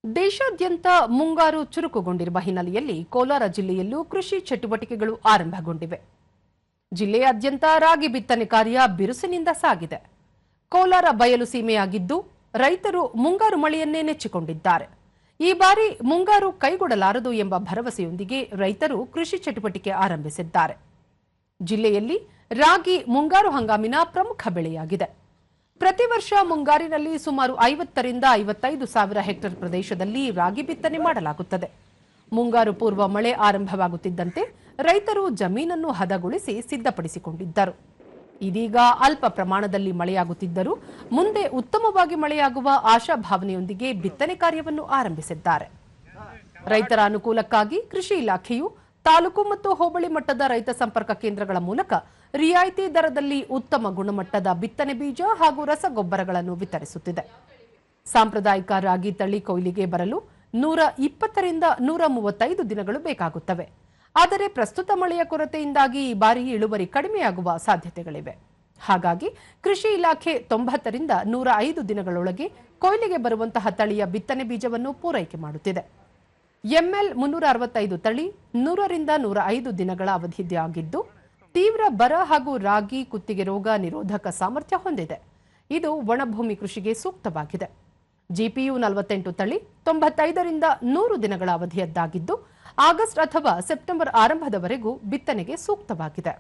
ದೇಶಾದ್ಯಂತ ಮುಂಗಾರು ಚುರುಕುಗೊಂಡಿರುವ ಹಿನ್ನೆಲೆಯಲ್ಲಿ ಕೋಲಾರ ಜಿಲ್ಲೆಯಲ್ಲೂ ಕೃಷಿ ಚಟುವಟಿಕೆಗಳು ಆರಂಭಗೊಂಡಿವೆ. ಜಿಲ್ಲೆಯಾದ್ಯಂತ ರಾಗಿ ಬಿತ್ತನೆ ಕಾರ್ಯ ಬಿರುಸಿನಿಂದ ಸಾಗಿದೆ. ಕೋಲಾರ ಬಯಲು ಸೀಮೆಯಾಗಿದ್ದು ರೈತರು ಮುಂಗಾರು ಮಳೆಯನ್ನೇ ನೆಚ್ಚಿಕೊಂಡಿದ್ದಾರೆ. ಈ ಬಾರಿ ಮುಂಗಾರು ಕೈಗೊಳ್ಳಲಾರದು ಎಂಬ ಭರವಸೆಯೊಂದಿಗೆ ರೈತರು ಕೃಷಿ ಚಟುವಟಿಕೆ ಆರಂಭಿಸಿದ್ದಾರೆ. ಜಿಲ್ಲೆಯಲ್ಲಿ ರಾಗಿ ಮುಂಗಾರು ಹಂಗಾಮಿನ ಪ್ರಮುಖ ಬೆಳೆಯಾಗಿದೆ. ಪ್ರತಿ ವರ್ಷ ಮುಂಗಾರಿನಲ್ಲಿ ಸುಮಾರು 50 ರಿಂದ 55 ಸಾವಿರ ಹೆಕ್ಟೇರ್ ಪ್ರದೇಶದಲ್ಲಿ ರಾಗಿ ಬಿತ್ತನೆ ಮಾಡಲಾಗುತ್ತದೆ. ಮುಂಗಾರು ಪೂರ್ವ ಮಳೆ ಆರಂಭವಾಗುತ್ತಿದ್ದಂತೆ ರೈತರು ಜಮೀನನ್ನು ಹದಗೊಳಿಸಿ ಸಿದ್ಧಪಡಿಸಿಕೊಂಡಿದ್ದರು. ಇದೀಗ ಅಲ್ಪ ಪ್ರಮಾಣದಲ್ಲಿ ಮಳೆಯಾಗುತ್ತಿದ್ದರೂ ಮುಂದೆ ಉತ್ತಮವಾಗಿ ಮಳೆಯಾಗುವ ಆಶಾಭಾವನೆಯೊಂದಿಗೆ ಬಿತ್ತನೆ ಕಾರ್ಯವನ್ನು ಆರಂಭಿಸಿದ್ದಾರೆ. ರೈತರ ಅನುಕೂಲಕ್ಕಾಗಿ ಕೃಷಿ ಇಲಾಖೆಯು ತಾಲೂಕು ಮತ್ತು ಹೋಬಳಿ ಮಟ್ಟದ ರೈತ ಸಂಪರ್ಕ ಕೇಂದ್ರಗಳ ಮೂಲಕ ರಿಯಾಯಿತಿ ದರದಲ್ಲಿ ಉತ್ತಮ ಗುಣಮಟ್ಟದ ಬಿತ್ತನೆ ಬೀಜ ಹಾಗೂ ರಸಗೊಬ್ಬರಗಳನ್ನು ವಿತರಿಸುತ್ತಿದೆ. ಸಾಂಪ್ರದಾಯಿಕ ರಾಗಿ ತಳಿ ಕೊಯ್ಲಿಗೆ ಬರಲು 120 ರಿಂದ 135 ದಿನಗಳು ಬೇಕಾಗುತ್ತವೆ. ಆದರೆ ಪ್ರಸ್ತುತ ಮಳೆಯ ಕೊರತೆಯಿಂದಾಗಿ ಈ ಬಾರಿ ಇಳುವರಿ ಕಡಿಮೆಯಾಗುವ ಸಾಧ್ಯತೆಗಳಿವೆ. ಹಾಗಾಗಿ ಕೃಷಿ ಇಲಾಖೆ 90 ರಿಂದ 105 ದಿನಗಳೊಳಗೆ ಕೊಯ್ಲಿಗೆ ಬರುವಂತಹ ತಳಿಯ ಬಿತ್ತನೆ ಬೀಜವನ್ನು ಪೂರೈಕೆ ಮಾಡುತ್ತಿದೆ. ಎಂಎಲ್ 365 ತಳಿ 100 ರಿಂದ 105 ದಿನಗಳ ಅವಧಿಯಾಗಿದ್ದು ತೀವ್ರ ಬರ ಹಾಗೂ ರಾಗಿ ಕುತ್ತಿಗೆ ರೋಗ ನಿರೋಧಕ ಸಾಮರ್ಥ್ಯ ಹೊಂದಿದೆ. ಇದು ಒಣಭೂಮಿ ಕೃಷಿಗೆ ಸೂಕ್ತವಾಗಿದೆ. ಜಿಪಿಯು 48 ತಳಿ 95 ರಿಂದ 100 ದಿನಗಳ ಅವಧಿಯದ್ದಾಗಿದ್ದು ಆಗಸ್ಟ್ ಅಥವಾ ಸೆಪ್ಟೆಂಬರ್ ಆರಂಭದವರೆಗೂ ಬಿತ್ತನೆಗೆ ಸೂಕ್ತವಾಗಿದೆ.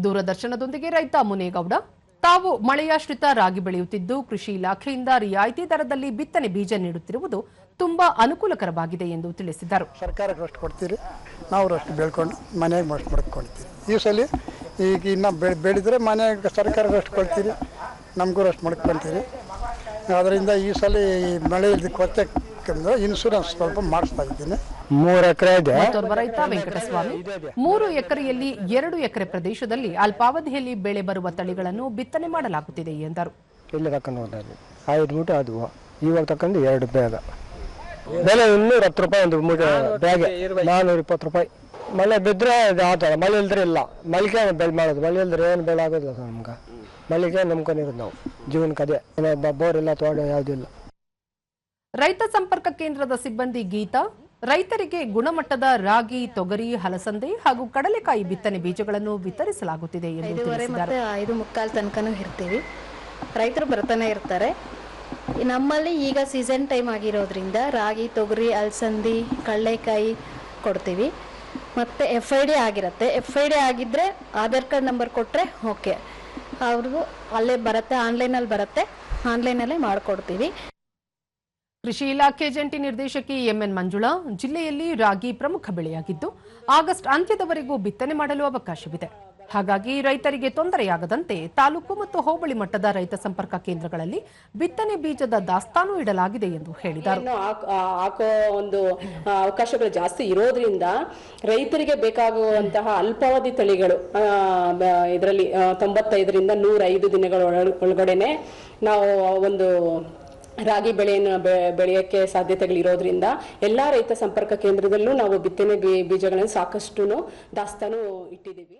ದೂರದರ್ಶನದೊಂದಿಗೆ ರೈತ ಮುನೇಗೌಡ, ತಾವು ಮಳೆಯಾಶ್ರಿತ ರಾಗಿ ಬೆಳೆಯುತ್ತಿದ್ದು ಕೃಷಿ ಇಲಾಖೆಯಿಂದ ರಿಯಾಯಿತಿ ದರದಲ್ಲಿ ಬಿತ್ತನೆ ಬೀಜ ನೀಡುತ್ತಿರುವುದು ತುಂಬಾ ಅನುಕೂಲಕರವಾಗಿದೆ ಎಂದು ತಿಳಿಸಿದರು. ಸರ್ಕಾರಕ್ಕೆ ಅಷ್ಟು ಕೊಡ್ತೀರಿ, ನಾವು ಅಷ್ಟು ಬೆಳ್ಕೊಂಡು ಮನೆಗೆ ಮಾಡ್ಕೊಳ್ತೀವಿ. ಈ ಸಲ ಈಗ ಇನ್ನು ಬೆಳೆದ್ರೆ ಮನೆಗೆ ಸರ್ಕಾರಕ್ಕೆ ಅಷ್ಟು ಕೊಡ್ತೀರಿ, ನಮಗೂ ಅಷ್ಟು ಮಾಡ್ಕೊಳ್ತೀರಿ. ಅದರಿಂದ ಈ ಸಲ ಮಳೆ ಕೊರತೆ ಇನ್ಶೂರೆನ್ಸ್ ಸ್ವಲ್ಪ ಮಾಡಿಸ್ತಾ ಇದ್ದೀನಿ. 3 ಎಕರೆ ಇದೆ. ಮತ್ತೋರ್ವ ರೈತ ವೆಂಕಟಸ್ವಾಮಿ 3 ಎಕರೆಯಲ್ಲಿ 2 ಎಕರೆ ಪ್ರದೇಶದಲ್ಲಿ ಅಲ್ಪಾವಧಿಯಲ್ಲಿ ಬೆಳೆ ಬರುವ ತಳಿಗಳನ್ನು ಬಿತ್ತನೆ ಮಾಡಲಾಗುತ್ತಿದೆ ಎಂದರು. ಇಲ್ಲಿ ತಕೊಂಡು ಹೋದಲ್ಲಿ 5 ಮೂಟೆ ಆದವು, ಇವಾಗ ತಕೊಂಡು 2 ಬ್ಯಾಗ ಬೆಲೆ 210 ರೂಪಾಯಿ ಒಂದು ಮೂಟೆ ಬ್ಯಾಗ್, 420 ರೂಪಾಯಿ. ಮಳೆ ಬಿದ್ದರೆ ಆತ, ಮಳೆ ಇಲ್ದ್ರೆ ಇಲ್ಲ. ಮಳೆಗೆ ಬೆಳೆ ಮಾಡೋದು, ಮಳೆ ಇಲ್ದ್ರೆ ಏನು ಬೆಳೆ ಆಗೋದಿಲ್ಲ ನಮ್ಗೆ. ಮಳೆಗೆ ನಂಬ್ಕೊಂಡಿರೋದು ನಾವು ಜೀವನಕ್ಕೆ. ಅದೇ ಬೋರ್ ಇಲ್ಲ, ತೋಟ ಯಾವುದಿಲ್ಲ. ರೈತ ಸಂಪರ್ಕ ಕೇಂದ್ರದ ಸಿಬ್ಬಂದಿ ಗೀತಾ ರೈತರಿಗೆ ಗುಣಮಟ್ಟದ ರಾಗಿ, ತೊಗರಿ, ಹಲಸಂದೆ ಹಾಗೂ ಕಡಲೆಕಾಯಿ ಬಿತ್ತನೆ ಬೀಜಗಳನ್ನು ವಿತರಿಸಲಾಗುತ್ತಿದೆ ಎಂದು ತಿಳಿಸಿದ್ದಾರೆ. 5:45 ತನಕನೂ ಇರ್ತೀವಿ, ರೈತರು ಬರ್ತಾನೆ ಇರ್ತಾರೆ. ನಮ್ಮಲ್ಲಿ ಈಗ ಸೀಸನ್ ಟೈಮ್ ಆಗಿರೋದ್ರಿಂದ ರಾಗಿ, ತೊಗರಿ, ಅಲಸಂದಿ, ಕಡಲೆಕಾಯಿ ಕೊಡ್ತೀವಿ. ಮತ್ತು FID ಆಗಿರುತ್ತೆ. FID ಆಗಿದ್ದರೆ ಆಧಾರ್ ಕಾರ್ಡ್ ನಂಬರ್ ಕೊಟ್ಟರೆ ಓಕೆ, ಅವ್ರಿಗೂ ಅಲ್ಲೇ ಬರುತ್ತೆ, ಆನ್ಲೈನಲ್ಲಿ ಬರುತ್ತೆ, ಆನ್ಲೈನಲ್ಲೇ ಮಾಡಿಕೊಡ್ತೀವಿ. ಕೃಷಿ ಇಲಾಖೆ ಜಂಟಿ ನಿರ್ದೇಶಕಿ MN ಮಂಜುಳಾ, ಜಿಲ್ಲೆಯಲ್ಲಿ ರಾಗಿ ಪ್ರಮುಖ ಬೆಳೆಯಾಗಿದ್ದು ಆಗಸ್ಟ್ ಅಂತ್ಯದವರೆಗೂ ಬಿತ್ತನೆ ಮಾಡಲು ಅವಕಾಶವಿದೆ. ಹಾಗಾಗಿ ರೈತರಿಗೆ ತೊಂದರೆಯಾಗದಂತೆ ತಾಲೂಕು ಮತ್ತು ಹೋಬಳಿ ಮಟ್ಟದ ರೈತ ಸಂಪರ್ಕ ಕೇಂದ್ರಗಳಲ್ಲಿ ಬಿತ್ತನೆ ಬೀಜದ ದಾಸ್ತಾನು ಇಡಲಾಗಿದೆ ಎಂದು ಹೇಳಿದರು. ಹಾಕೋ ಒಂದು ಅವಕಾಶಗಳು ಜಾಸ್ತಿ ಇರೋದ್ರಿಂದ ರೈತರಿಗೆ ಬೇಕಾಗುವಂತಹ ಅಲ್ಪಾವಧಿ ತಳಿಗಳು ಇದರಲ್ಲಿ 95 ರಿಂದ 105 ದಿನಗಳ ಒಳಗಡೆನೆ ನಾವು ಒಂದು ರಾಗಿ ಬೆಳೆಯನ್ನು ಬೆಳೆಯೋಕ್ಕೆ ಸಾಧ್ಯತೆಗಳಿರೋದ್ರಿಂದ ಎಲ್ಲ ರೈತ ಸಂಪರ್ಕ ಕೇಂದ್ರದಲ್ಲೂ ನಾವು ಬಿತ್ತನೆ ಬೀಜಗಳನ್ನು ಸಾಕಷ್ಟು ದಾಸ್ತಾನು ಇಟ್ಟಿದ್ದೀವಿ.